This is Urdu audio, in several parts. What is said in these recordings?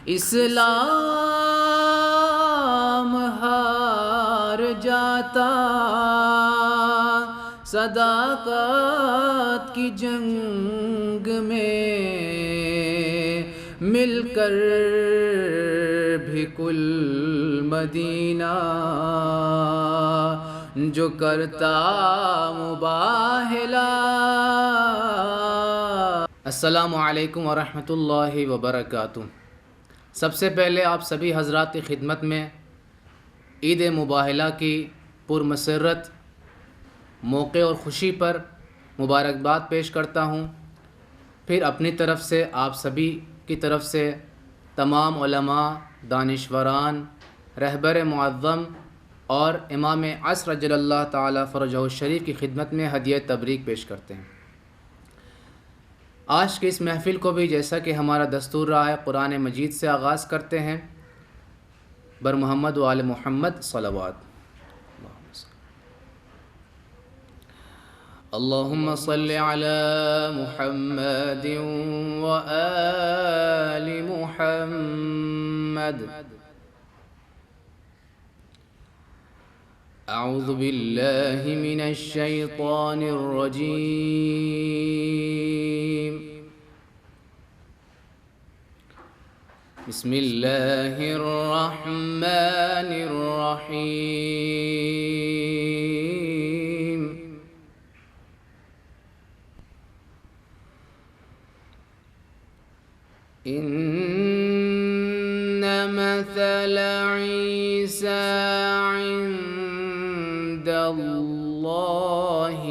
اسلام ہار جاتا، صداقت کی جنگ میں مل کر بھی کل مدینہ جو کرتا مباہلہ۔ السلام علیکم ورحمۃ اللہ وبرکاتہ۔ سب سے پہلے آپ سبھی حضرات کی خدمت میں عید مباہلہ کی پرمسرت موقع اور خوشی پر مبارکباد پیش کرتا ہوں، پھر اپنی طرف سے آپ سبھی کی طرف سے تمام علماء، دانشوران، رہبر معظم اور امام عصر عجل اللہ تعالی فرجہ الشریف کی خدمت میں ہدیہ تبریک پیش کرتے ہیں۔ آج کی اس محفل کو بھی جیسا کہ ہمارا دستور رہا ہے قرآن مجید سے آغاز کرتے ہیں۔ بر محمد و آل محمد صلوات۔ اللہم صل علی محمد و آل محمد۔ اعوذ باللہ من الشیطان الرجیم۔ بسم اللہ الرحمن الرحیم۔ ان مثل عیسیٰ عند اللہ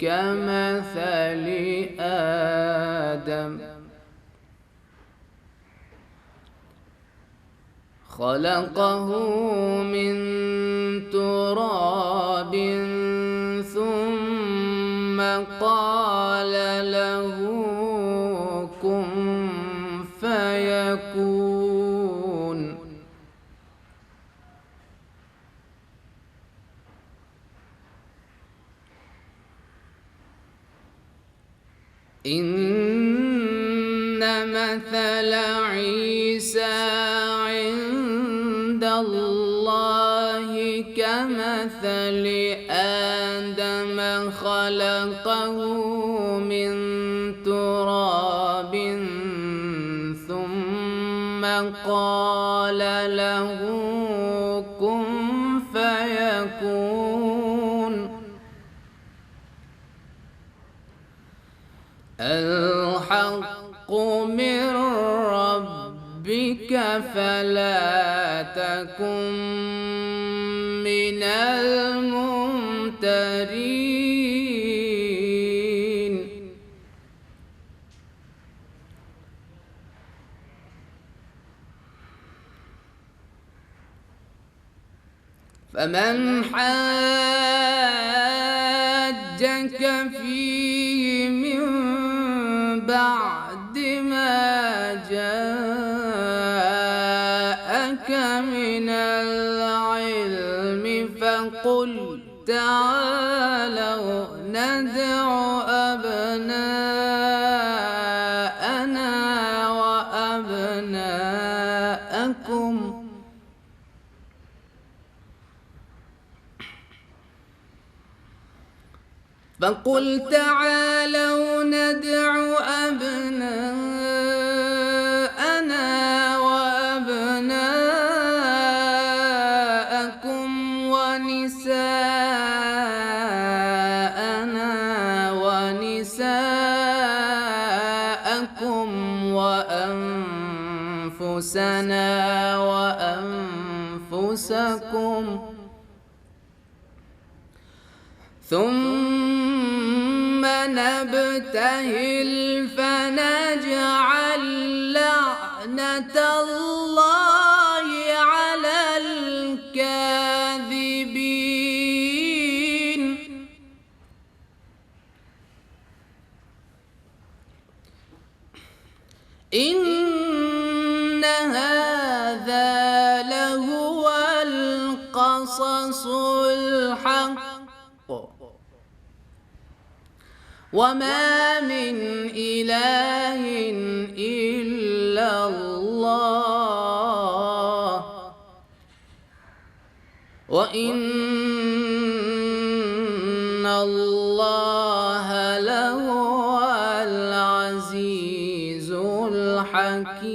کمثل آدم خلقه من تراب ثم قال له كن فيكون۔ ان مثل عیسیٰ عند اللہ کمثل آدم خلقه من تراب ثم قال له كن فيكون۔ الحق من ربك فلا تكن من الممترين۔ فمن حاجك فيه من بعد ما جاءك من العلم فقل تعالوا ندع أبناءنا وأبناءكم فقل تعالوا ندع أبناءنا وأبناءكم ونساءنا ونساءكم وأنفسنا وأنفسكم ثم نبتهل فنجعل لعنة الله على الكاذبين۔ إن هذا لهو القصص الحق وما من إله إلا الله وَإِنَّ اللَّهَ لَهُوَ الْعَزِيزُ الْحَكِيمُ.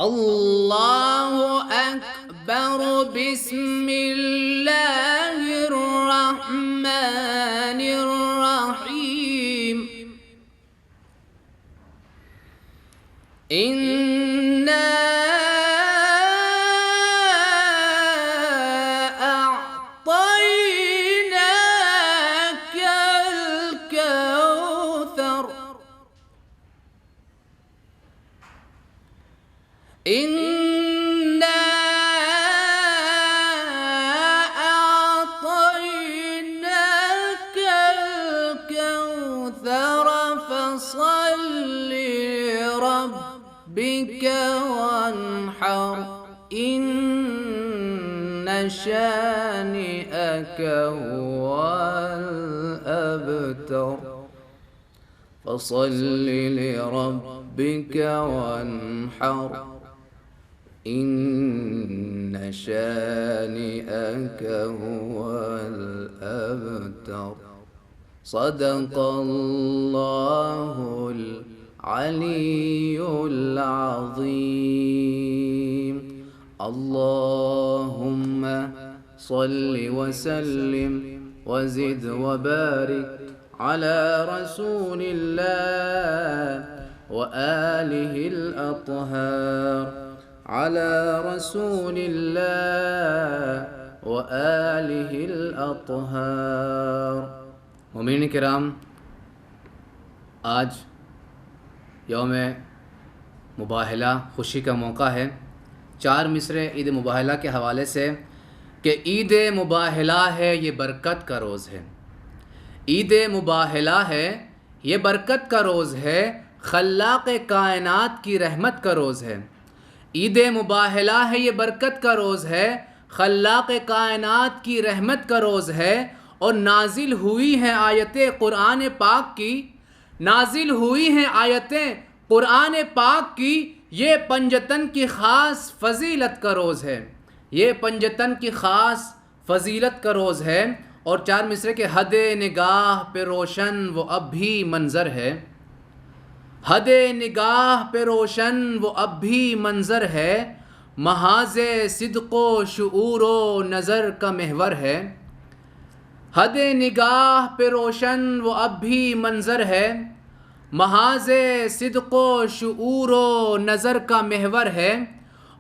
اللہ اکبر. بسم اللہ الرحمن الرحیم. اِنَّا أَعْطَيْنَاكَ الْكَوْثَرَ. إِنَّا أَعْطَيْنَاكَ الْكَوْثَرَ فَصَلِّ لِرَبِّكَ وَانْحَرْ. إِنَّ شَانِئَكَ هُوَ الْأَبْتَرُ. فَصَلِّ لِرَبِّكَ وَانْحَرْ. إِنَّ شَانِئَكَ هُوَ الْأَبْتَرُ. صدق اللہ العلی العظیم. اللہم صل وسلم وزد وبارک على رسول اللہ وآلہ الأطہار. على رسول اللہ وآلہ الأطہار. مومنین کرام، آج یوم مباہلہ، خوشی کا موقع ہے. 4 مصرے عید مباہلہ کے حوالے سے کہ عید مباہلہ ہے یہ برکت کا روز ہے. عید مباہلہ ہے یہ برکت کا روز ہے، خلاق کائنات کی رحمت کا روز ہے. عید مباہلہ ہے یہ برکت کا روز ہے، خلاق کائنات کی رحمت کا روز ہے. اور نازل ہوئی ہیں آیتیں قرآن پاک کی، نازل ہوئی ہیں آیتیں قرآن پاک کی. یہ پنجتن کی خاص فضیلت کا روز ہے، یہ پنجتن کی خاص فضیلت کا روز ہے. اور 4 مصرے کے حد نگاہ پہ روشن وہ اب بھی منظر ہے، حد نگاہ پہ روشن وہ اب بھی منظر ہے. محاذ صدق و شعور و نظر کا محور ہے. حد نگاہ پہ روشن وہ اب بھی منظر ہے، محاذ صدق و شعور و نظر کا محور ہے.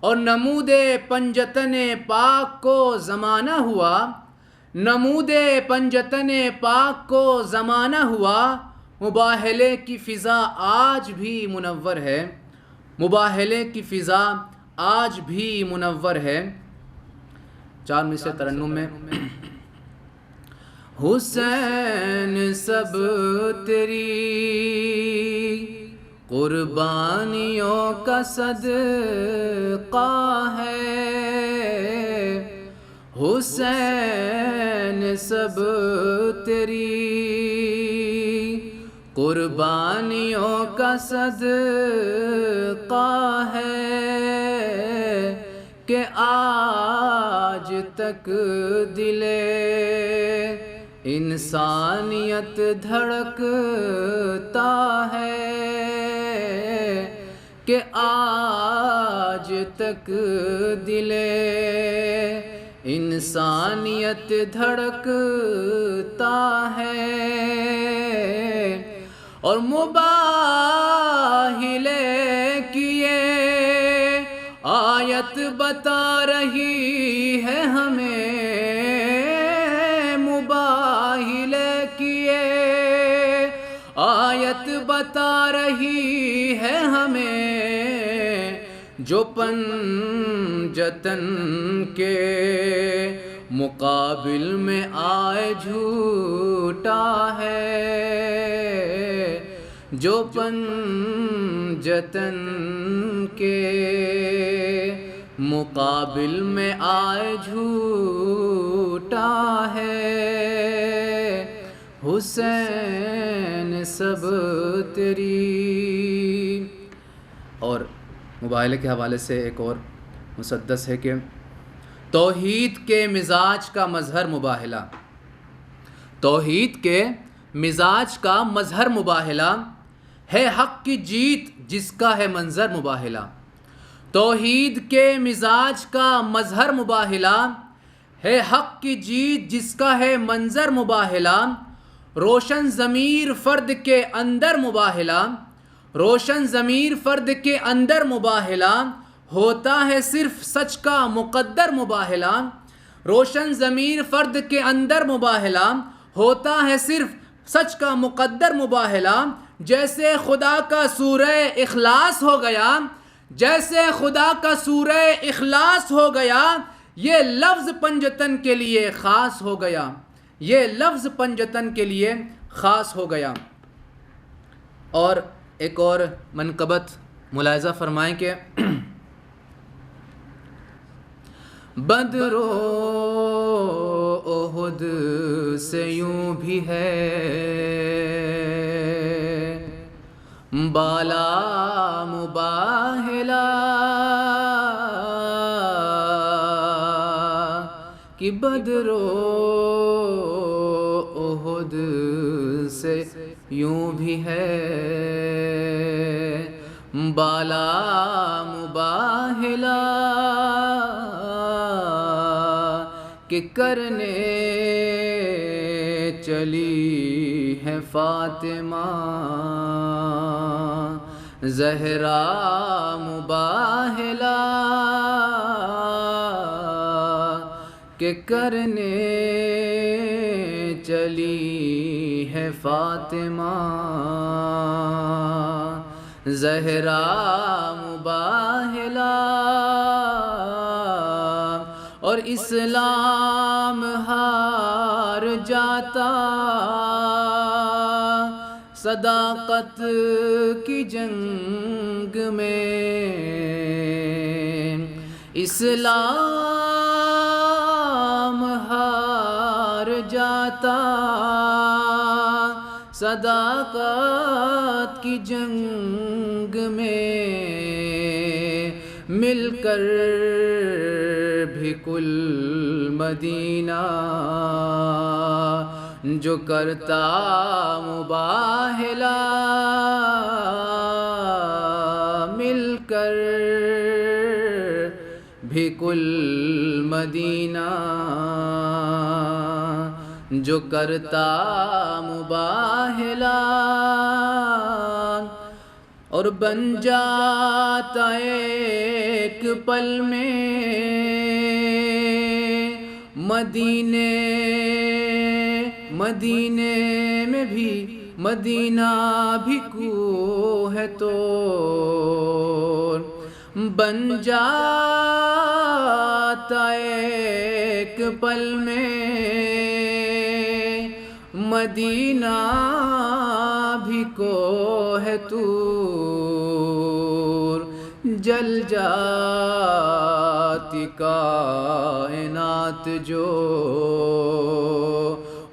اور نمود پنجتن پاک کو زمانہ ہوا، نمود پنجتن پاک کو زمانہ ہوا. مباہلے کی فضا آج بھی منور ہے، مباہلے کی فضا آج بھی منور ہے. 4 مصرے ترنم میں حسین سب تیری قربانیوں کا صدقہ ہے، حسین سب تیری قربانیوں کا صدقہ ہے کہ آج تک دل انسانیت دھڑکتا ہے، کہ آج تک دل انسانیت دھڑکتا ہے. اور مباہلے کی یہ آیت بتا رہی ہے ہمیں، مباہلے کی یہ آیت بتا رہی ہے ہمیں. جو پنجتن کے مقابل میں آئے جھوٹا ہے، جو پنجتن کے مقابل میں آئے جھوٹا ہے. حسین سب تیری. اور مباہلے کے حوالے سے ایک اور مسدس ہے کہ توحید کے مزاج کا مظہر مباہلہ، توحید کے مزاج کا مظہر مباہلہ ہے حق کی جیت جس کا ہے منظر مباہلہ. توحید کے مزاج کا مظہر مباہلہ ہے حق کی جیت جس کا ہے منظر مباہلہ. روشن ضمیر فرد کے اندر مباہلہ، روشن ضمیر فرد کے اندر مباہلہ ہوتا ہے صرف سچ کا مقدر مباہلہ. روشن ضمیر فرد کے اندر مباہلہ ہوتا ہے صرف سچ کا مقدر مباہلہ. جیسے خدا کا سورہ اخلاص ہو گیا، جیسے خدا کا سورہ اخلاص ہو گیا، یہ لفظ پنجتن کے لیے خاص ہو گیا، یہ لفظ پنجتن کے لیے خاص ہو گیا. اور ایک اور منقبت ملاحظہ فرمائیں کہ بدر و احد سے یوں بھی ہے بالا مباہلہ کہ بدر و احد سے یوں بھی ہے بالا مباہلہ کہ کرنے چلی ہے فاطمہ زہرا مباہلہ کہ کرنے چلی ہے فاطمہ زہرا مباہلہ. اور اسلام ہار جاتا صداقت کی جنگ میں، اسلام ہار جاتا صداقت کی جنگ میں، مل کر بھی کل مدینہ جو کرتا مباہلہ، مل کر بھی کل مدینہ جو کرتا مباہلہ. اور بن جاتا ایک پل میں مدینے میں بھی مدینہ بھی کوہ ہے تو بن جاتا ایک پل میں مدینہ بھی کوہ ہے طور، جل جاتی کائنات جو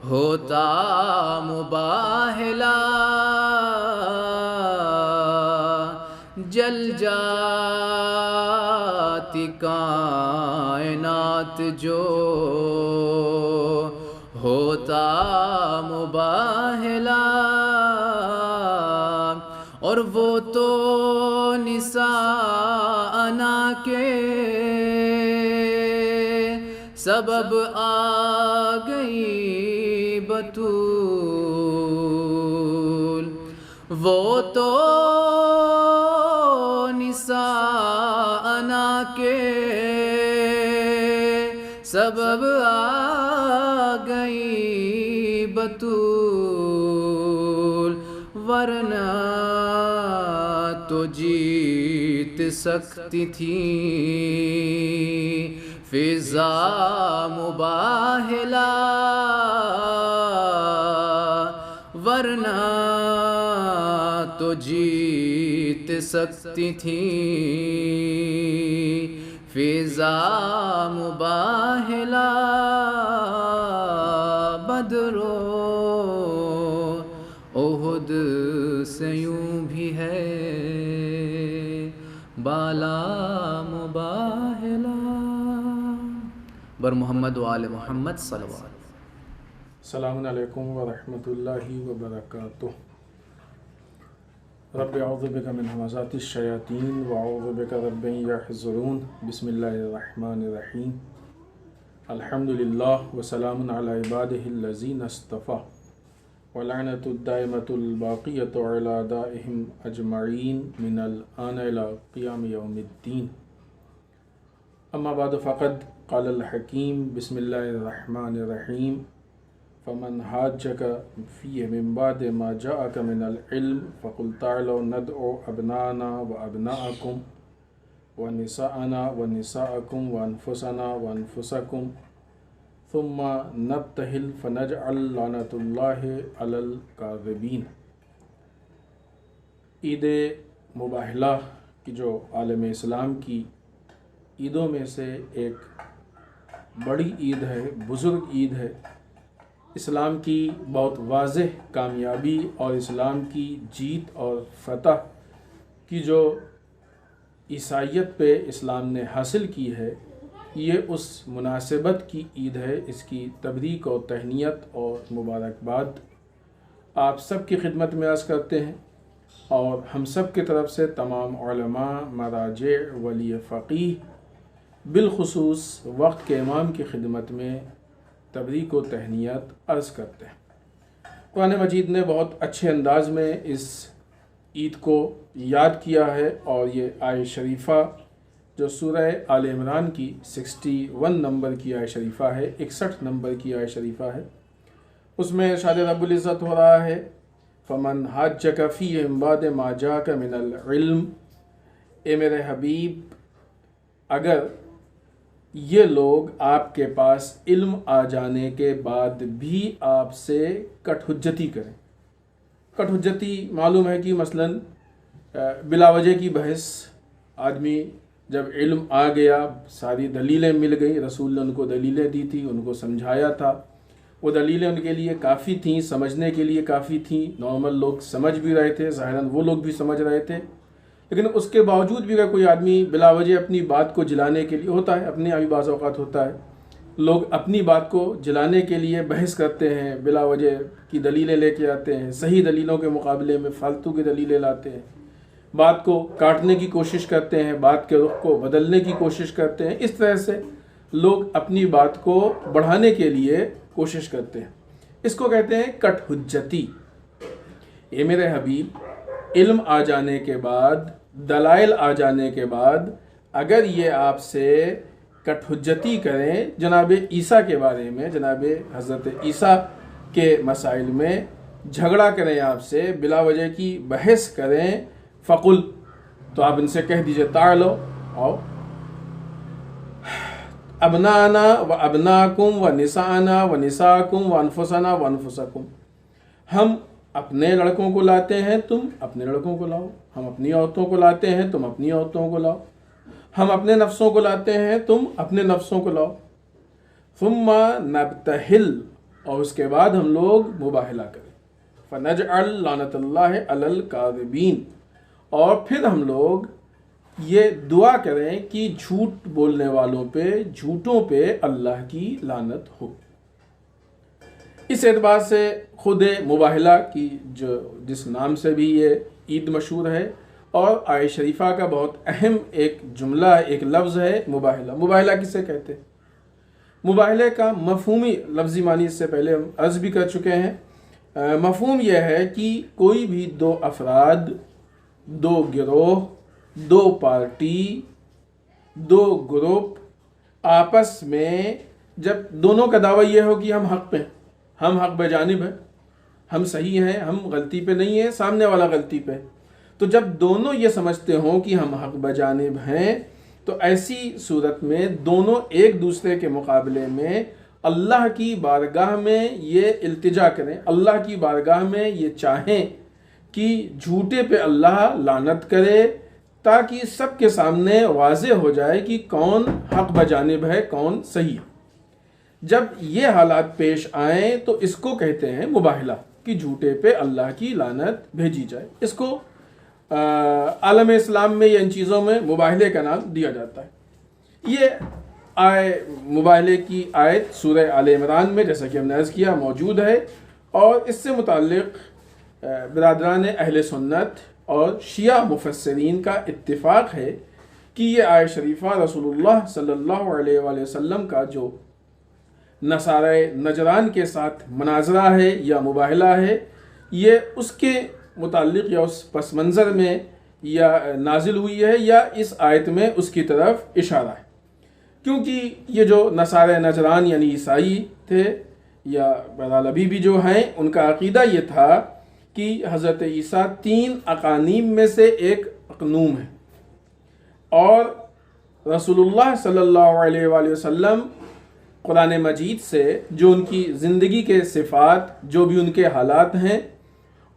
ہوتا مباہلہ، جل جاتی کائنات جو ہوتا مباہلہ. اور وہ تو نساءنا کے سبب آ گئی بطول، وہ تو نساءنا کے سبب آ گئی بطول، ورنہ تو جیت سکتی تھی فضا مباہلہ، ورنہ تو جیت سکتی تھی فضا مباہلہ. بدر سے یوں بھی ہے بالا مباہلا بر محمد و آل محمد صلوات. السلام علیکم ورحمۃ اللہ وبرکاتہ. رب اعوذ بک من همزات الشیاطین واعوذ بک رب ان یحضرون. بسم اللہ الرحمن الرحیم. الحمد للہ وسلام علی عبادہ الذین اصطفیٰ ولعنۃ الدائمۃ الباقیۃ علی اعدائہم اجمعین من الآن الی قیام یوم الدین. اما بعد فقد قال الحکیم. بسم اللہ الرحمن الرحیم. فمن حاجك فيه من بعد ما جاءك من العلم فقل تعالوا ندعو أبناءنا وأبناءكم ونساءنا ونساءكم وأنفسنا وأنفسكم ثم نبتهل فنجعل لعنة الله على الكاذبين. عید مباہلہ کی جو عالم اسلام کی عیدوں میں سے ایک بڑی عید ہے، بزرگ عید ہے، اسلام کی بہت واضح کامیابی اور اسلام کی جیت اور فتح کی جو عیسائیت پہ اسلام نے حاصل کی ہے، یہ اس مناسبت کی عید ہے. اس کی تبریک اور تہنیت اور مبارکباد آپ سب کی خدمت میں عرض کرتے ہیں، اور ہم سب کی طرف سے تمام علماء، مراجع، ولی فقیہ، بالخصوص وقت کے امام کی خدمت میں تبریک و تہنیت عرض کرتے ہیں. قرآن مجید نے بہت اچھے انداز میں اس عید کو یاد کیا ہے، اور یہ آیہ شریفہ جو سورہ آل عمران کی 61 نمبر کی آیہ شریفہ ہے، 61 نمبر کی آیہ شریفہ ہے، اس میں ارشاد رب العزت ہو رہا ہے فمن حاجک فیہ من بعد ما جاءک من العلم. اے میرے حبیب، اگر یہ لوگ آپ کے پاس علم آ جانے کے بعد بھی آپ سے کٹ حجتی کریں. کٹ حجتی معلوم ہے کہ مثلاً بلا وجہ کی بحث. آدمی جب علم آ گیا، ساری دلیلیں مل گئی، رسول نے ان کو دلیلیں دی تھی، ان کو سمجھایا تھا، وہ دلیلیں ان کے لیے کافی تھیں، سمجھنے کے لیے کافی تھیں. نارمل لوگ سمجھ بھی رہے تھے، ظاہراً وہ لوگ بھی سمجھ رہے تھے، لیکن اس کے باوجود بھی اگر کوئی آدمی بلا وجہ اپنی بات کو جلانے کے لیے، ہوتا ہے اپنے ابھی بعض اوقات ہوتا ہے لوگ اپنی بات کو جلانے کے لیے بحث کرتے ہیں، بلا وجہ کی دلیلیں لے کے آتے ہیں، صحیح دلیلوں کے مقابلے میں فالتو کی دلیلیں لاتے ہیں، بات کو کاٹنے کی کوشش کرتے ہیں، بات کے رخ کو بدلنے کی کوشش کرتے ہیں. اس طرح سے لوگ اپنی بات کو بڑھانے کے لیے کوشش کرتے ہیں. اس کو کہتے ہیں کٹ حجتی. اے میرے حبیب، علم آ جانے کے بعد، دلائل آ جانے کے بعد اگر یہ آپ سے کٹ حجتی کریں، جناب عیسیٰ کے بارے میں، جناب حضرت عیسیٰ کے مسائل میں جھگڑا کریں، آپ سے بلا وجہ کی بحث کریں، فقل، تو آپ ان سے کہہ دیجئے تعالو، آؤ، ابنانا و ابناکم و نسانا و نساکم و انفسنا و انفسکم. ہم اپنے لڑکوں کو لاتے ہیں، تم اپنے لڑکوں کو لاؤ. ہم اپنی عورتوں کو لاتے ہیں، تم اپنی عورتوں کو لاؤ. ہم اپنے نفسوں کو لاتے ہیں، تم اپنے نفسوں کو لاؤ. ثم نبتہل، اور اس کے بعد ہم لوگ مباہلہ کریں. فنجعل لعنۃ اللہ علی الکاذبین، اور پھر ہم لوگ یہ دعا کریں کہ جھوٹ بولنے والوں پہ، جھوٹوں پہ اللہ کی لعنت ہو. اس اعتبار سے خود مباہلہ کی جس نام سے بھی یہ عید مشہور ہے، اور آیہ شریفہ کا بہت اہم ایک جملہ ہے، ایک لفظ ہے مباہلہ. مباہلہ کسے کہتے ہیں؟ مباہلے کا مفہومی لفظی معنی اس سے پہلے ہم عرض بھی کر چکے ہیں. مفہوم یہ ہے کہ کوئی بھی دو افراد، دو گروہ، دو پارٹی، دو گروپ آپس میں جب دونوں کا دعویٰ یہ ہو کہ ہم حق پہ ہیں، ہم حق بہ جانب ہیں، ہم صحیح ہیں، ہم غلطی پہ نہیں ہیں، سامنے والا غلطی پہ، تو جب دونوں یہ سمجھتے ہوں کہ ہم حق بہ جانب ہیں، تو ایسی صورت میں دونوں ایک دوسرے کے مقابلے میں اللہ کی بارگاہ میں یہ التجا کریں، اللہ کی بارگاہ میں یہ چاہیں کہ جھوٹے پہ اللہ لعنت کرے، تاکہ سب کے سامنے واضح ہو جائے کہ کون حق بجانب ہے، کون صحیح ہے. جب یہ حالات پیش آئیں تو اس کو کہتے ہیں مباہلہ. کہ جھوٹے پہ اللہ کی لعنت بھیجی جائے۔ اس کو عالم اسلام میں یا ان چیزوں میں مباہلے کا نام دیا جاتا ہے۔ یہ مباہلے کی آیت سورہ آل عمران میں جیسا کہ ہم نے عرض کیا موجود ہے، اور اس سے متعلق برادران اہل سنت اور شیعہ مفسرین کا اتفاق ہے کہ یہ آیت شریفہ رسول اللہ صلی اللہ علیہ وآلہ وسلم کا جو نصارہ نجران کے ساتھ مناظرہ ہے یا مباہلہ ہے، یہ اس کے متعلق یا اس پس منظر میں یا نازل ہوئی ہے یا اس آیت میں اس کی طرف اشارہ ہے، کیونکہ یہ جو نصارہ نجران یعنی عیسائی تھے یا بہرحال ابھی بھی جو ہیں، ان کا عقیدہ یہ تھا کہ حضرت عیسیٰ 3 اقانیم میں سے ایک اقنوم ہے، اور رسول اللہ صلی اللہ علیہ وآلہ وسلم قرآن مجید سے جو ان کی زندگی کے صفات، جو بھی ان کے حالات ہیں،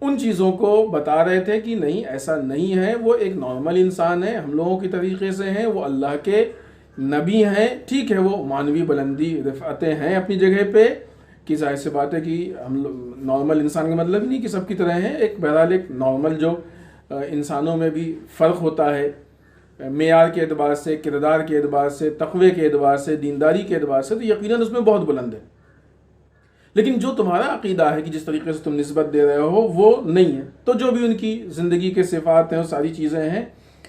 ان چیزوں کو بتا رہے تھے کہ نہیں ایسا نہیں ہے، وہ ایک نارمل انسان ہے، ہم لوگوں کی طریقے سے ہیں، وہ اللہ کے نبی ہیں، ٹھیک ہے وہ معنوی بلندی رفعتیں ہیں اپنی جگہ پہ، کہ ظاہر سی بات ہے کہ ہم نارمل انسان کا مطلب نہیں کہ سب کی طرح ہیں، ایک بہرحال ایک نارمل جو انسانوں میں بھی فرق ہوتا ہے معیار کے اعتبار سے، کردار کے اعتبار سے، تقوی کے اعتبار سے، دینداری کے اعتبار سے، تو یقیناً اس میں بہت بلند ہے، لیکن جو تمہارا عقیدہ ہے کہ جس طریقے سے تم نسبت دے رہے ہو وہ نہیں ہے۔ تو جو بھی ان کی زندگی کے صفات ہیں، وہ ساری چیزیں ہیں،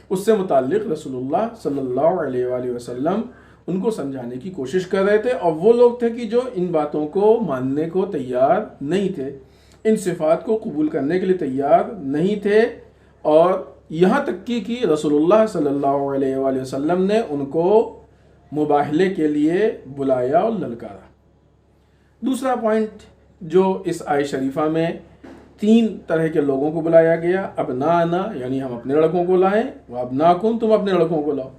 اس سے متعلق رسول اللہ صلی اللہ علیہ وآلہ وسلم ان کو سمجھانے کی کوشش کر رہے تھے، اور وہ لوگ تھے کہ جو ان باتوں کو ماننے کو تیار نہیں تھے، ان صفات کو قبول کرنے کے لیے تیار نہیں تھے، اور یہاں تک کہ رسول اللہ صلی اللہ علیہ وآلہ وسلم نے ان کو مباہلے کے لیے بلایا اور للکارا۔ دوسرا پوائنٹ جو اس آیت شریفہ میں 3 طرح کے لوگوں کو بلایا گیا، ابنانا یعنی ہم اپنے لڑکوں کو لائیں، و ابناکم تم اپنے لڑکوں کو لاؤ،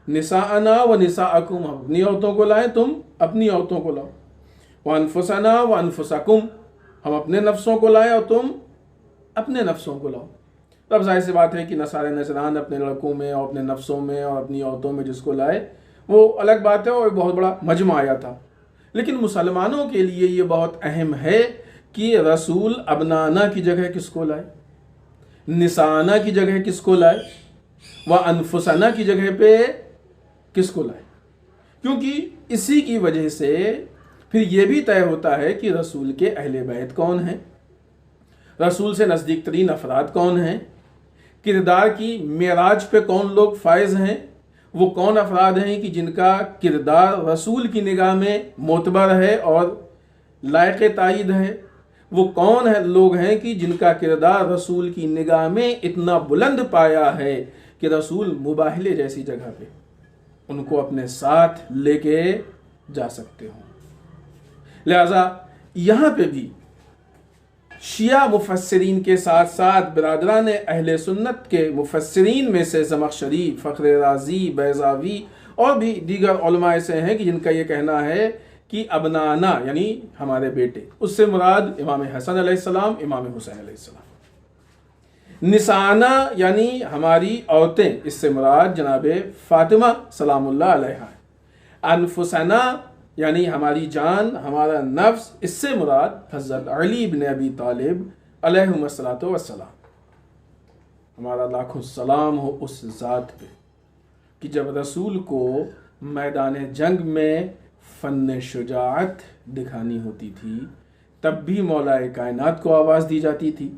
نساءنا و نساءکم ہم اپنی عورتوں کو لائیں تم اپنی عورتوں کو لاؤ، وانفسنا و انفسکم ہم اپنے نفسوں کو لائیں اور تم اپنے نفسوں کو لاؤ۔ اب ظاہر سی بات ہے کہ نصارہ نجران اپنے لڑکوں میں اور اپنے نفسوں میں اور اپنی عورتوں میں جس کو لائے وہ الگ بات ہے، اور ایک بہت بڑا مجمع آیا تھا، لیکن مسلمانوں کے لیے یہ بہت اہم ہے کہ رسول ابنانا کی جگہ کس کو لائے، نسانا کی جگہ کس کو لائے، و انفسنا کی جگہ پہ کس کو لائے، کیونکہ اسی کی وجہ سے پھر یہ بھی طے ہوتا ہے کہ رسول کے اہل بیت کون ہیں، رسول سے نزدیک ترین افراد کون ہیں، کردار کی معراج پہ کون لوگ فائز ہیں، وہ کون افراد ہیں کہ جن کا کردار رسول کی نگاہ میں معتبر ہے اور لائق تائید ہے، وہ کون ہے لوگ ہیں کہ جن کا کردار رسول کی نگاہ میں اتنا بلند پایا ہے کہ رسول مباہلے جیسی جگہ پہ ان کو اپنے ساتھ لے کے جا سکتے ہوں۔ لہذا یہاں پہ بھی شیعہ مفسرین کے ساتھ ساتھ برادران اہل سنت کے مفسرین میں سے زمخشری، فخر رازی، بیضاوی اور بھی دیگر علماء سے ہیں کہ جن کا یہ کہنا ہے کہ ابنانا یعنی ہمارے بیٹے، اس سے مراد امام حسن علیہ السلام، امام حسین علیہ السلام۔ نسانا یعنی ہماری عورتیں، اس سے مراد جناب فاطمہ سلام اللہ علیہا۔ انفسنا یعنی ہماری جان، ہمارا نفس، اس سے مراد حضرت علی بن ابی طالب علیہ الصلوۃ والسلام۔ ہمارا لاکھوں سلام ہو اس ذات پہ کہ جب رسول کو میدان جنگ میں فن شجاعت دکھانی ہوتی تھی تب بھی مولا کائنات کو آواز دی جاتی تھی،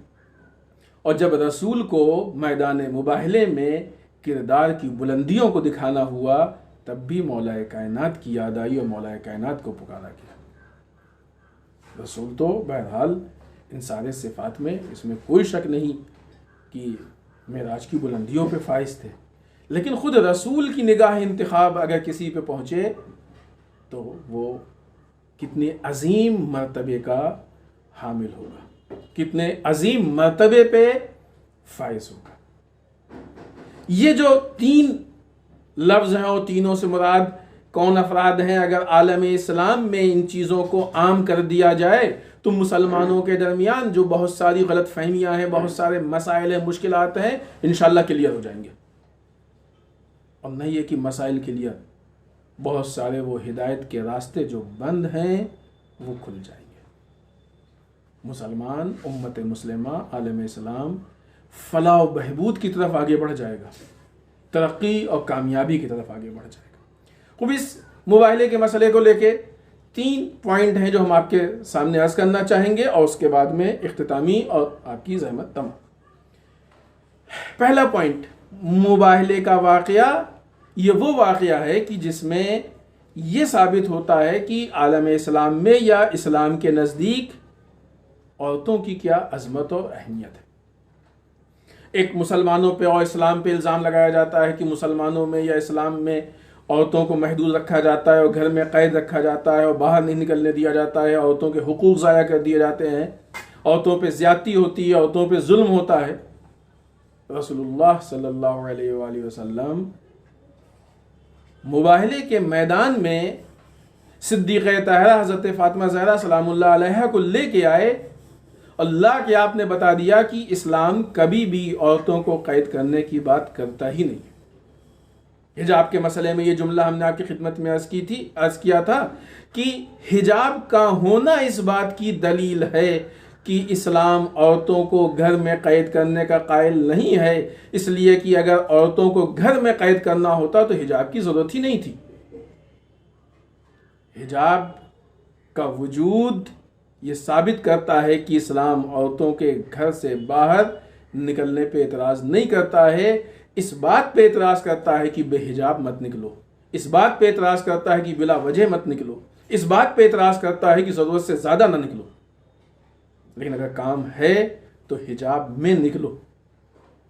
اور جب رسول کو میدان مباہلے میں کردار کی بلندیوں کو دکھانا ہوا تب بھی مولا کائنات کی یاد آئی اور مولا کائنات کو پکارا گیا۔ رسول تو بہرحال ان سارے صفات میں اس میں کوئی شک نہیں کہ معراج کی بلندیوں پہ فائز تھے، لیکن خود رسول کی نگاہ انتخاب اگر کسی پہ پہنچے تو وہ کتنے عظیم مرتبے کا حامل ہوگا، کتنے عظیم مرتبے پہ فائز ہوگا۔ یہ جو 3 لفظ ہیں اور تینوں سے مراد کون افراد ہیں، اگر عالم اسلام میں ان چیزوں کو عام کر دیا جائے تو مسلمانوں کے درمیان جو بہت ساری غلط فہمیاں ہیں، بہت سارے مسائل ہیں، مشکلات ہیں، انشاءاللہ کلیئر ہو جائیں گے، اور نہیں یہ کہ مسائل کلیئر، بہت سارے وہ ہدایت کے راستے جو بند ہیں وہ کھل جائیں گے۔ مسلمان امت مسلمہ عالم اسلام فلاح و بہبود کی طرف آگے بڑھ جائے گا، ترقی اور کامیابی کی طرف آگے بڑھ جائے گا۔ خوب اس مباہلے کے مسئلے کو لے کے 3 پوائنٹ ہیں جو ہم آپ کے سامنے عرض کرنا چاہیں گے، اور اس کے بعد میں اختتامی اور آپ کی زحمت تمام۔ پہلا پوائنٹ، مباہلے کا واقعہ یہ وہ واقعہ ہے کہ جس میں یہ ثابت ہوتا ہے کہ عالم اسلام میں یا اسلام کے نزدیک عورتوں کی کیا عظمت اور اہمیت ہے۔ ایک مسلمانوں پہ اور اسلام پہ الزام لگایا جاتا ہے کہ مسلمانوں میں یا اسلام میں عورتوں کو محدود رکھا جاتا ہے اور گھر میں قید رکھا جاتا ہے اور باہر نہیں نکلنے دیا جاتا ہے، عورتوں کے حقوق ضائع کر دیے جاتے ہیں، عورتوں پہ زیادتی ہوتی ہے، عورتوں پہ ظلم ہوتا ہے۔ رسول اللہ صلی اللہ علیہ وآلہ وسلم مباہلے کے میدان میں صدیقہ طاہرہ حضرت فاطمہ زہرا سلام اللہ علیہا کو لے کے آئے۔ اللہ کے آپ نے بتا دیا کہ اسلام کبھی بھی عورتوں کو قید کرنے کی بات کرتا ہی نہیں۔ حجاب کے مسئلے میں یہ جملہ ہم نے آپ کی خدمت میں عرض کیا تھا کہ حجاب کا ہونا اس بات کی دلیل ہے کہ اسلام عورتوں کو گھر میں قید کرنے کا قائل نہیں ہے، اس لیے کہ اگر عورتوں کو گھر میں قید کرنا ہوتا تو حجاب کی ضرورت ہی نہیں تھی۔ حجاب کا وجود یہ ثابت کرتا ہے کہ اسلام عورتوں کے گھر سے باہر نکلنے پہ اعتراض نہیں کرتا ہے، اس بات پہ اعتراض کرتا ہے کہ بے حجاب مت نکلو، اس بات پہ اعتراض کرتا ہے کہ بلا وجہ مت نکلو، اس بات پہ اعتراض کرتا ہے کہ ضرورت سے زیادہ نہ نکلو، لیکن اگر کام ہے تو حجاب میں نکلو۔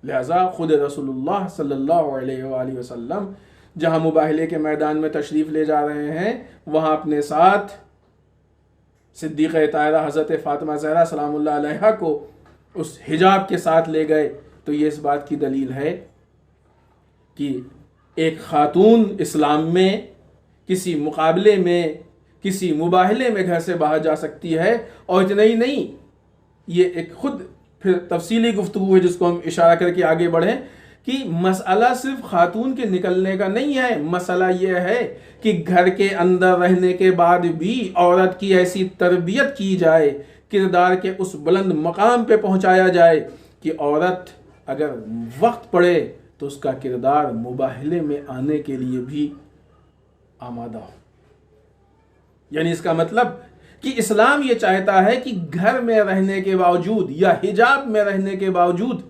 لہذا خود رسول اللہ صلی اللہ علیہ وآلہ وسلم جہاں مباہلے کے میدان میں تشریف لے جا رہے ہیں وہاں اپنے ساتھ صدیقہ طاہرہ حضرت فاطمہ زہرا سلام اللہ علیہا کو اس حجاب کے ساتھ لے گئے، تو یہ اس بات کی دلیل ہے کہ ایک خاتون اسلام میں کسی مقابلے میں کسی مباہلے میں گھر سے باہر جا سکتی ہے۔ اور اتنا ہی نہیں، یہ ایک خود پھر تفصیلی گفتگو ہے جس کو ہم اشارہ کر کے آگے بڑھیں کہ مسئلہ صرف خاتون کے نکلنے کا نہیں ہے، مسئلہ یہ ہے کہ گھر کے اندر رہنے کے بعد بھی عورت کی ایسی تربیت کی جائے، کردار کے اس بلند مقام پہ پہنچایا جائے کہ عورت اگر وقت پڑے تو اس کا کردار مباہلے میں آنے کے لیے بھی آمادہ ہو۔ یعنی اس کا مطلب کہ اسلام یہ چاہتا ہے کہ گھر میں رہنے کے باوجود یا حجاب میں رہنے کے باوجود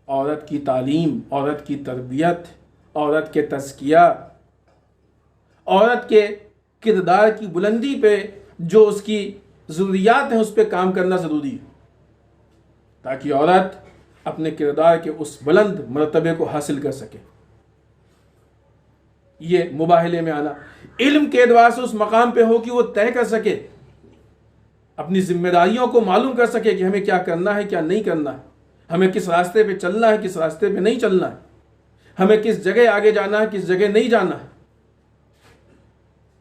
عورت کی تعلیم، عورت کی تربیت، عورت کے تزکیہ، عورت کے کردار کی بلندی پہ جو اس کی ضروریات ہیں اس پہ کام کرنا ضروری ہے، تاکہ عورت اپنے کردار کے اس بلند مرتبے کو حاصل کر سکے۔ یہ مباہلے میں آنا علم کے اعتبار سے اس مقام پہ ہو کہ وہ طے کر سکے، اپنی ذمہ داریوں کو معلوم کر سکے کہ ہمیں کیا کرنا ہے کیا نہیں کرنا ہے، ہمیں کس راستے پہ چلنا ہے کس راستے پہ نہیں چلنا ہے، ہمیں کس جگہ آگے جانا ہے کس جگہ نہیں جانا ہے۔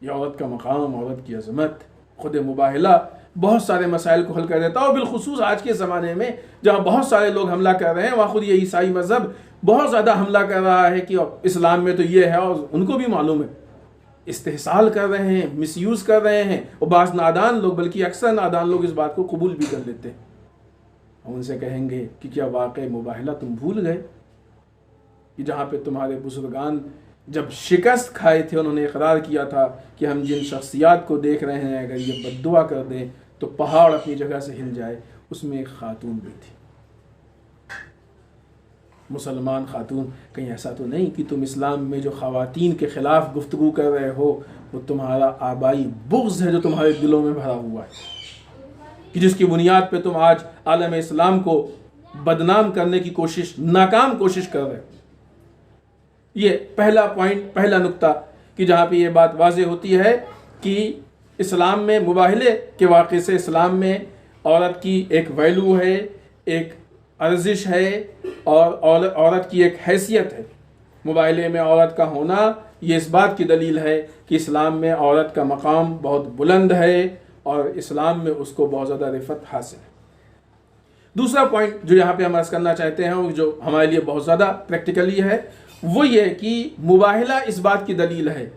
یہ عورت کا مقام، عورت کی عظمت، خود مباہلہ بہت سارے مسائل کو حل کر دیتا ہے، اور بالخصوص آج کے زمانے میں جہاں بہت سارے لوگ حملہ کر رہے ہیں، وہاں خود یہ عیسائی مذہب بہت زیادہ حملہ کر رہا ہے کہ اسلام میں تو یہ ہے، اور ان کو بھی معلوم ہے، استحصال کر رہے ہیں، مس یوز کر رہے ہیں، اور بعض نادان لوگ بلکہ اکثر نادان لوگ اس بات کو قبول بھی کر لیتے ہیں۔ ہم ان سے کہیں گے کہ کیا واقع مباہلہ تم بھول گئے کہ جہاں پہ تمہارے بزرگان جب شکست کھائے تھے انہوں نے اقرار کیا تھا کہ ہم جن شخصیات کو دیکھ رہے ہیں اگر یہ بد دعا کر دیں تو پہاڑ اپنی جگہ سے ہل جائے، اس میں ایک خاتون بھی تھی، مسلمان خاتون۔ کہیں ایسا تو نہیں کہ تم اسلام میں جو خواتین کے خلاف گفتگو کر رہے ہو وہ تمہارا آبائی بغض ہے جو تمہارے دلوں میں بھرا ہوا ہے، کہ جس کی بنیاد پہ تم آج عالم اسلام کو بدنام کرنے کی ناکام کوشش کر رہے ہو۔ یہ پہلا پوائنٹ، پہلا نقطہ کہ جہاں پہ یہ بات واضح ہوتی ہے کہ اسلام میں مباہلے کے واقعے سے اسلام میں عورت کی ایک ویلو ہے، ایک ارزش ہے، اور عورت کی ایک حیثیت ہے۔ مباہلے میں عورت کا ہونا یہ اس بات کی دلیل ہے کہ اسلام میں عورت کا مقام بہت بلند ہے اور اسلام میں اس کو بہت زیادہ رفعت حاصل ہے۔ دوسرا پوائنٹ جو یہاں پہ ہم عرض کرنا چاہتے ہیں اور جو ہمارے لیے بہت زیادہ پریکٹیکلی ہے وہ یہ کہ مباہلہ اس بات کی دلیل ہے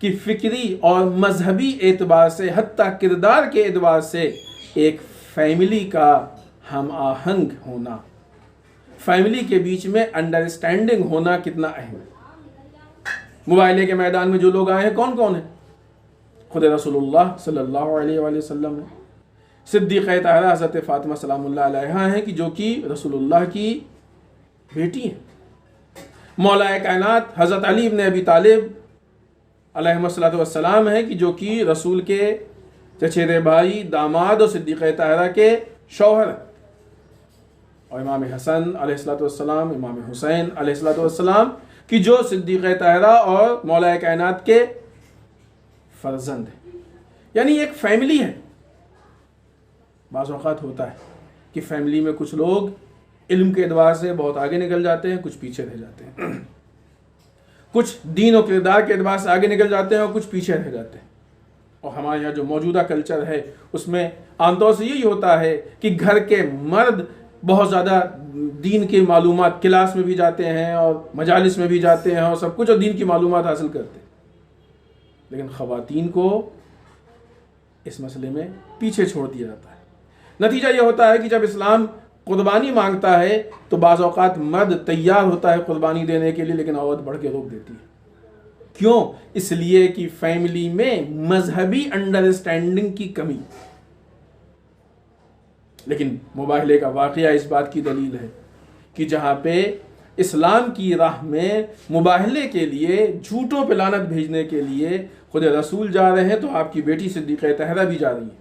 کہ فکری اور مذہبی اعتبار سے حتیٰ کردار کے اعتبار سے ایک فیملی کا ہم آہنگ ہونا، فیملی کے بیچ میں انڈرسٹینڈنگ ہونا کتنا اہم ہے۔ مباہلے کے میدان میں جو لوگ آئے ہیں کون کون ہیں؟ خود رسول اللہ صلی اللہ علیہ وآلہ وسلم ہیں، صدیقہ طاہرہ حضرت فاطمہ سلام اللہ علیہا ہیں کہ جو کہ رسول اللہ کی بیٹی ہیں، مولا کائنات حضرت علی بن ابی طالب علیہ الصلوۃ والسلام ہیں کہ جو کہ رسول کے چچیرے بھائی، داماد اور صدیقہ طاہرہ کے شوہر ہیں، اور امام حسن علیہ الصلوۃ والسلام، امام حسین علیہ الصلوۃ والسلام کہ جو صدیقہ طاہرہ اور مولا کائنات کے فرزند ہیں۔ یعنی ایک فیملی ہے۔ بعض اوقات ہوتا ہے کہ فیملی میں کچھ لوگ علم کے اعتبار سے بہت آگے نکل جاتے ہیں، کچھ پیچھے رہ جاتے ہیں، کچھ دین و کردار کے اعتبار سے آگے نکل جاتے ہیں اور کچھ پیچھے رہ جاتے ہیں۔ اور ہمارے یہاں جو موجودہ کلچر ہے اس میں عام طور سے یہی ہوتا ہے کہ گھر کے مرد بہت زیادہ دین کی معلومات، کلاس میں بھی جاتے ہیں اور مجالس میں بھی جاتے ہیں اور سب کچھ، اور دین کی معلومات حاصل کرتے ہیں، لیکن خواتین کو اس مسئلے میں پیچھے چھوڑ دیا جاتا ہے۔ نتیجہ یہ ہوتا ہے کہ جب اسلام قربانی مانگتا ہے تو بعض اوقات مرد تیار ہوتا ہے قربانی دینے کے لیے، لیکن عورت بڑھ کے روک دیتی ہے۔ کیوں؟ اس لیے کہ فیملی میں مذہبی انڈرسٹینڈنگ کی کمی۔ لیکن مباہلے کا واقعہ اس بات کی دلیل ہے کہ جہاں پہ اسلام کی راہ میں مباہلے کے لیے، جھوٹوں پہ لعنت بھیجنے کے لیے خود رسول جا رہے ہیں تو آپ کی بیٹی صدیقہ طاہرہ بھی جا رہی ہے،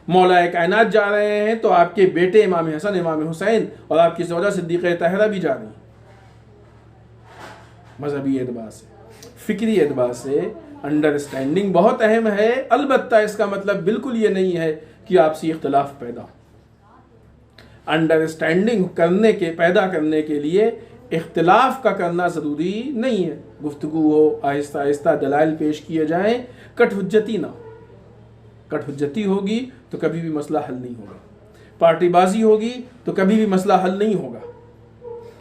مولا کائنات جا رہے ہیں تو آپ کے بیٹے امام حسن، امام حسین اور آپ کی زوجہ صدیقہ طاہرہ بھی جا رہی ہیں۔ مذہبی اعتبار سے، فکری اعتبار سے انڈرسٹینڈنگ بہت اہم ہے، البتہ اس کا مطلب بالکل یہ نہیں ہے کہ آپسی اختلاف پیدا ہو۔ انڈرسٹینڈنگ پیدا کرنے کے لیے اختلاف کا کرنا ضروری نہیں ہے، گفتگو ہو، آہستہ آہستہ دلائل پیش کیے جائیں، کٹ حجتی نہ ہو۔ کٹ حجتی ہوگی تو کبھی بھی مسئلہ حل نہیں ہوگا، پارٹی بازی ہوگی تو کبھی بھی مسئلہ حل نہیں ہوگا،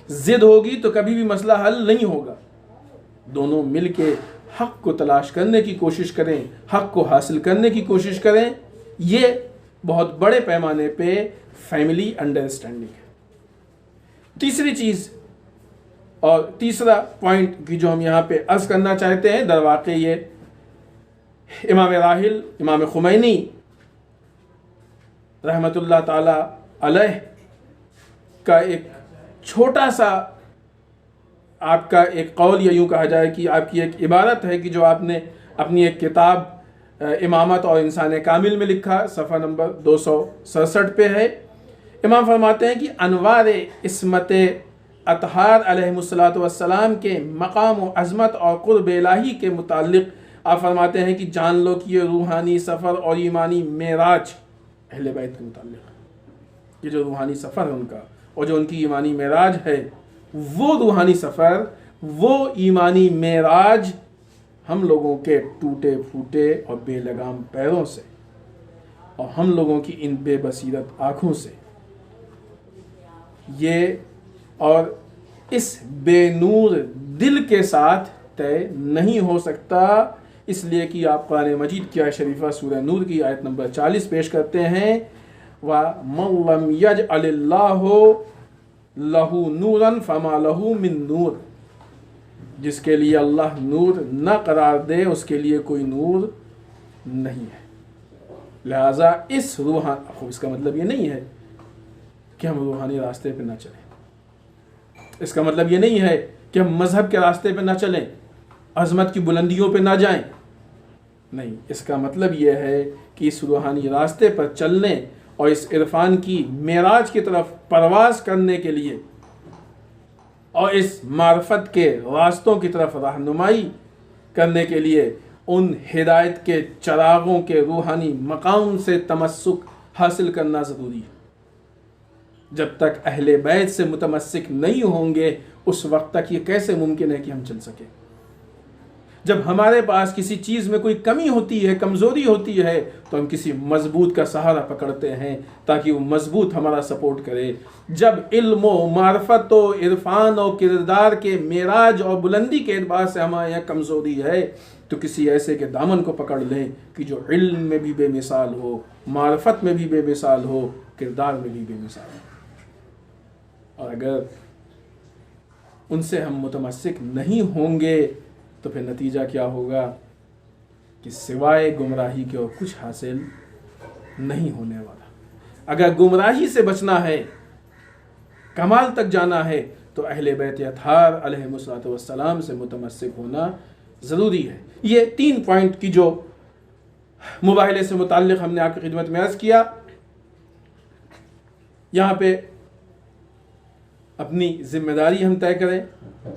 ضد ہوگی تو کبھی بھی مسئلہ حل نہیں ہوگا۔ دونوں مل کے حق کو تلاش کرنے کی کوشش کریں، حق کو حاصل کرنے کی کوشش کریں، یہ بہت بڑے پیمانے پہ فیملی انڈرسٹینڈنگ ہے۔ تیسری چیز اور تیسرا پوائنٹ کی جو ہم یہاں پہ عرض کرنا چاہتے ہیں، در واقع یہ امام راحل امام خمینی رحمۃ اللہ تعالی علیہ کا ایک چھوٹا سا آپ کا ایک قول، یا یوں کہا جائے کہ آپ کی ایک عبارت ہے کہ جو آپ نے اپنی ایک کتاب امامت اور انسان کامل میں لکھا، صفحہ نمبر 267 پہ ہے۔ امام فرماتے ہیں کہ انوار عصمت اطہار علیہ السلام کے مقام و عظمت اور قرب الہی کے متعلق آپ فرماتے ہیں کہ جان لو کہ یہ روحانی سفر اور ایمانی معراج اہل بیت کے متعلق، یہ جو روحانی سفر ہے ان کا اور جو ان کی ایمانی معراج ہے، وہ روحانی سفر، وہ ایمانی معراج ہم لوگوں کے ٹوٹے پھوٹے اور بے لگام پیروں سے اور ہم لوگوں کی ان بے بصیرت آنکھوں سے، یہ اور اس بے نور دل کے ساتھ طے نہیں ہو سکتا، اس لیے کہ آپ قرآن مجید کی آیت شریفہ سورہ نور کی آیت نمبر 40 پیش کرتے ہیں، وَمَن لَّمْ يَجْعَلِ اللَّهُ لَهُ نُورًا فَمَا لَهُ مِن نور، جس کے لیے اللہ نور نہ قرار دے اس کے لیے کوئی نور نہیں ہے۔ لہٰذا اس کا مطلب یہ نہیں ہے کہ ہم روحانی راستے پہ نہ چلیں، اس کا مطلب یہ نہیں ہے کہ ہم مذہب کے راستے پہ نہ چلیں، عظمت کی بلندیوں پہ نہ جائیں، نہیں، اس کا مطلب یہ ہے کہ اس روحانی راستے پر چلنے اور اس عرفان کی معراج کی طرف پرواز کرنے کے لیے اور اس معرفت کے راستوں کی طرف رہنمائی کرنے کے لیے ان ہدایت کے چراغوں کے روحانی مقام سے تمسک حاصل کرنا ضروری ہے۔ جب تک اہل بیت سے متمسک نہیں ہوں گے اس وقت تک یہ کیسے ممکن ہے کہ ہم چل سکیں؟ جب ہمارے پاس کسی چیز میں کوئی کمی ہوتی ہے، کمزوری ہوتی ہے، تو ہم کسی مضبوط کا سہارا پکڑتے ہیں تاکہ وہ مضبوط ہمارا سپورٹ کرے۔ جب علم و معرفت و عرفان و کردار کے معراج اور بلندی کے اعتبار سے ہمارے یہاں کمزوری ہے تو کسی ایسے کے دامن کو پکڑ لیں کہ جو علم میں بھی بے مثال ہو، معرفت میں بھی بے مثال ہو، کردار میں بھی بے مثال ہو۔ اور اگر ان سے ہم متمسک نہیں ہوں گے تو پھر نتیجہ کیا ہوگا کہ سوائے گمراہی کے اور کچھ حاصل نہیں ہونے والا۔ اگر گمراہی سے بچنا ہے، کمال تک جانا ہے، تو اہل بیت اطہار علیہ السلام سے متمسک ہونا ضروری ہے۔ یہ 3 پوائنٹ کی جو مباہلے سے متعلق ہم نے آپ کی خدمت میں عرض کیا۔ یہاں پہ اپنی ذمہ داری ہم طے کریں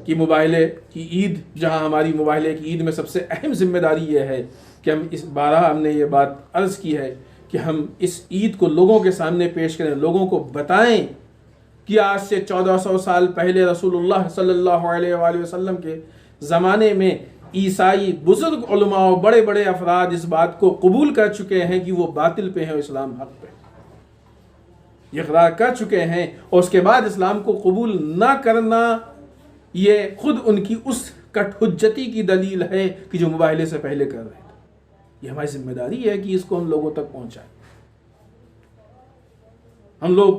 کہ مباہلے کی عید، جہاں ہماری مباہلے کی عید میں سب سے اہم ذمہ داری یہ ہے کہ ہم نے یہ بات عرض کی ہے کہ ہم اس عید کو لوگوں کے سامنے پیش کریں، لوگوں کو بتائیں کہ آج سے 1400 سال پہلے رسول اللہ صلی اللہ علیہ وآلہ وسلم کے زمانے میں عیسائی بزرگ علماء اور بڑے بڑے افراد اس بات کو قبول کر چکے ہیں کہ وہ باطل پہ ہیں اور اسلام حق پہ، یہ اقرار کر چکے ہیں، اور اس کے بعد اسلام کو قبول نہ کرنا یہ خود ان کی اس کٹ حجتی کی دلیل ہے کہ جو مباہلے سے پہلے کر رہے تھے۔ یہ ہماری ذمہ داری ہے کہ اس کو ہم لوگوں تک پہنچائیں۔ ہم لوگ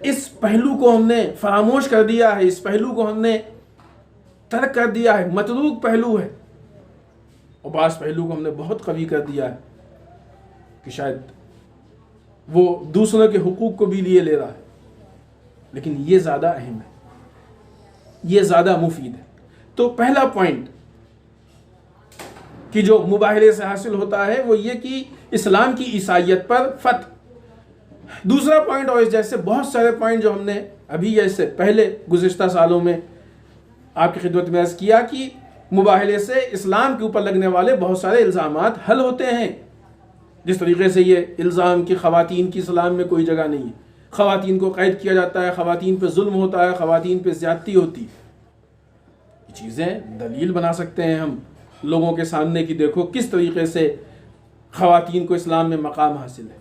اس پہلو کو ہم نے فراموش کر دیا ہے، اس پہلو کو ہم نے ترک کر دیا ہے، متروک پہلو ہے، اور بعض پہلو کو ہم نے بہت قوی کر دیا ہے کہ شاید وہ دوسروں کے حقوق کو بھی لیے لے رہا ہے، لیکن یہ زیادہ اہم ہے، یہ زیادہ مفید ہے۔ تو پہلا پوائنٹ کہ جو مباہلے سے حاصل ہوتا ہے وہ یہ کہ اسلام کی عیسائیت پر فتح۔ دوسرا پوائنٹ، اور اس جیسے بہت سارے پوائنٹ جو ہم نے ابھی یا اس سے پہلے گزشتہ سالوں میں آپ کی خدمت میں عرض کیا کہ مباہلے سے اسلام کے اوپر لگنے والے بہت سارے الزامات حل ہوتے ہیں۔ جس طریقے سے یہ الزام کہ خواتین کی اسلام میں کوئی جگہ نہیں ہے، خواتین کو قید کیا جاتا ہے، خواتین پہ ظلم ہوتا ہے، خواتین پہ زیادتی ہوتی ہے، یہ چیزیں دلیل بنا سکتے ہیں ہم لوگوں کے سامنے کہ دیکھو کس طریقے سے خواتین کو اسلام میں مقام حاصل ہے،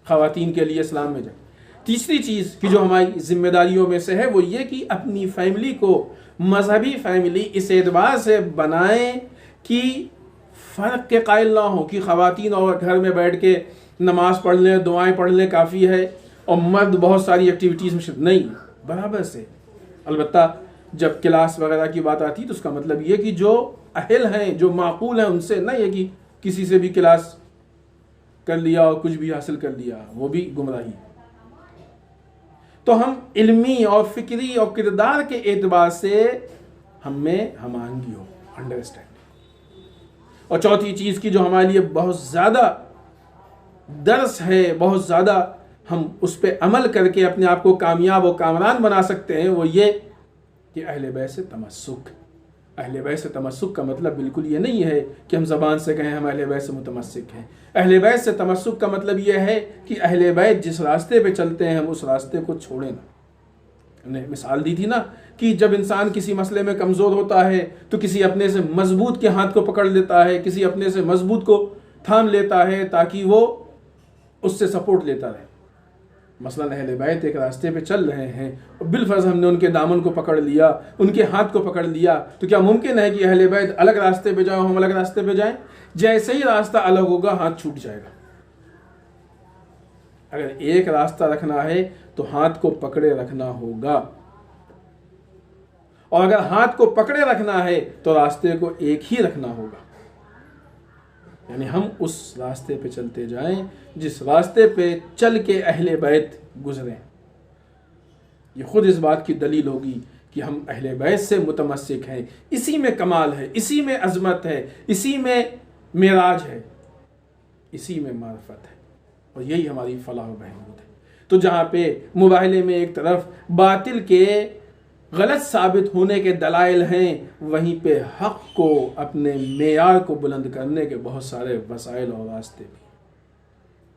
خواتین کے لیے اسلام میں جائے۔ تیسری چیز کہ جو ہماری ذمہ داریوں میں سے ہے وہ یہ کہ اپنی فیملی کو مذہبی فیملی اس اعتبار سے بنائیں کہ فرق کے قائل نہ ہوں کہ خواتین اور گھر میں بیٹھ کے نماز پڑھ لیں، دعائیں پڑھ لیں کافی ہے، اور مرد بہت ساری ایکٹیویٹیز میں نہیں، برابر سے۔ البتہ جب کلاس وغیرہ کی بات آتی تو اس کا مطلب یہ کہ جو اہل ہیں، جو معقول ہیں، ان سے نہ یہ کہ کسی سے بھی کلاس کر لیا اور کچھ بھی حاصل کر لیا، وہ بھی گمراہی۔ تو ہم علمی اور فکری اور کردار کے اعتبار سے ہم میں ہم آہنگی ہو، انڈرسٹینڈ۔ اور چوتھی چیز کی جو ہمارے لیے بہت زیادہ درس ہے، بہت زیادہ ہم اس پہ عمل کر کے اپنے آپ کو کامیاب و کامران بنا سکتے ہیں، وہ یہ کہ اہل بیت سے تمسک۔ اہل بیت سے تمسک کا مطلب بالکل یہ نہیں ہے کہ ہم زبان سے کہیں ہم اہل بیت سے متمسک ہیں۔ اہل بیت سے تمسک کا مطلب یہ ہے کہ اہل بیت جس راستے پہ چلتے ہیں ہم اس راستے کو چھوڑیں نہ۔ ہم نے مثال دی تھی نا کہ جب انسان کسی مسئلے میں کمزور ہوتا ہے تو کسی اپنے سے مضبوط کے ہاتھ کو پکڑ لیتا ہے، کسی اپنے سے مضبوط کو تھام لیتا ہے تاکہ وہ اس سے سپورٹ لیتا رہے۔ مثلا اہل بیت ایک راستے پہ چل رہے ہیں اور بالفرض ہم نے ان کے دامن کو پکڑ لیا، ان کے ہاتھ کو پکڑ لیا، تو کیا ممکن ہے کہ اہل بیت الگ راستے پہ جائیں، ہم الگ راستے پہ جائیں؟ جیسے ہی راستہ الگ ہوگا ہاتھ چھوٹ جائے گا۔ اگر ایک راستہ رکھنا ہے تو ہاتھ کو پکڑے رکھنا ہوگا، اور اگر ہاتھ کو پکڑے رکھنا ہے تو راستے کو ایک ہی رکھنا ہوگا، یعنی ہم اس راستے پہ چلتے جائیں جس راستے پہ چل کے اہل بیت گزریں۔ یہ خود اس بات کی دلیل ہوگی کہ ہم اہل بیت سے متمسک ہیں۔ اسی میں کمال ہے، اسی میں عظمت ہے، اسی میں معراج ہے، اسی میں معرفت ہے، اور یہی ہماری فلاح و بہبود ہے۔ تو جہاں پہ مباہلے میں ایک طرف باطل کے غلط ثابت ہونے کے دلائل ہیں، وہیں پہ حق کو اپنے معیار کو بلند کرنے کے بہت سارے وسائل اور راستے بھی،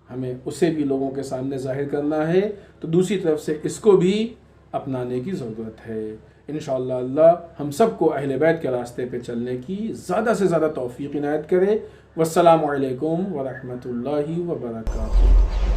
ہمیں اسے بھی لوگوں کے سامنے ظاہر کرنا ہے، تو دوسری طرف سے اس کو بھی اپنانے کی ضرورت ہے۔ انشاءاللہ اللہ ہم سب کو اہل بیت کے راستے پہ چلنے کی زیادہ سے زیادہ توفیق عنایت کرے۔ والسلام علیکم ورحمۃ اللہ وبرکاتہ۔